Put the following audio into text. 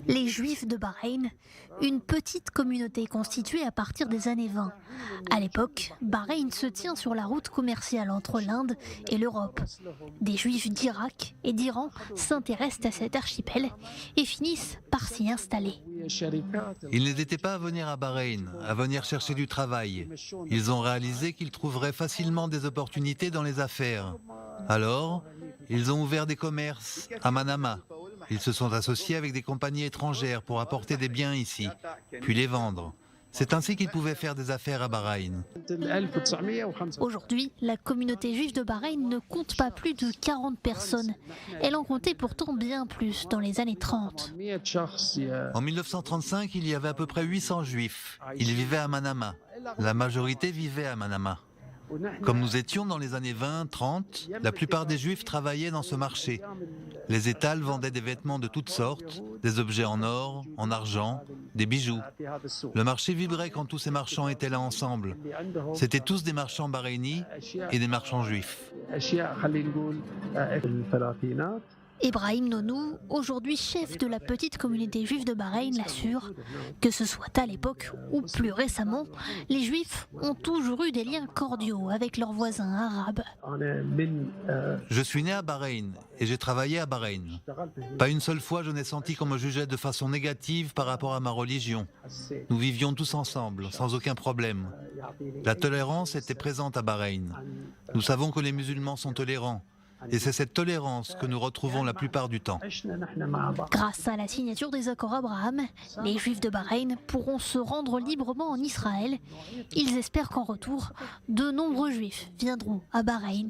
Les Juifs de Bahreïn, une petite communauté constituée à partir des années 20. À l'époque, Bahreïn se tient sur la route commerciale entre l'Inde et l'Europe. Des Juifs d'Irak et d'Iran s'intéressent à cet archipel et finissent par s'y installer. Ils n'hésitaient pas à venir à Bahreïn, à venir chercher du travail. Ils ont réalisé qu'ils trouveraient facilement des opportunités dans les affaires. Alors, ils ont ouvert des commerces à Manama. Ils se sont associés avec des compagnies étrangères pour apporter des biens ici, puis les vendre. C'est ainsi qu'ils pouvaient faire des affaires à Bahreïn. Aujourd'hui, la communauté juive de Bahreïn ne compte pas plus de 40 personnes. Elle en comptait pourtant bien plus dans les années 30. En 1935, il y avait à peu près 800 juifs. Ils vivaient à Manama. La majorité vivait à Manama. Comme nous étions dans les années 20-30, la plupart des juifs travaillaient dans ce marché. Les étals vendaient des vêtements de toutes sortes, des objets en or, en argent, des bijoux. Le marché vibrait quand tous ces marchands étaient là ensemble. C'étaient tous des marchands bahreïnis et des marchands juifs. Ebrahim Nonou, aujourd'hui chef de la petite communauté juive de Bahreïn, l'assure que ce soit à l'époque ou plus récemment, les Juifs ont toujours eu des liens cordiaux avec leurs voisins arabes. Je suis né à Bahreïn et j'ai travaillé à Bahreïn. Pas une seule fois je n'ai senti qu'on me jugeait de façon négative par rapport à ma religion. Nous vivions tous ensemble, sans aucun problème. La tolérance était présente à Bahreïn. Nous savons que les musulmans sont tolérants. Et c'est cette tolérance que nous retrouvons la plupart du temps. Grâce à la signature des accords Abraham, les Juifs de Bahreïn pourront se rendre librement en Israël. Ils espèrent qu'en retour, de nombreux Juifs viendront à Bahreïn.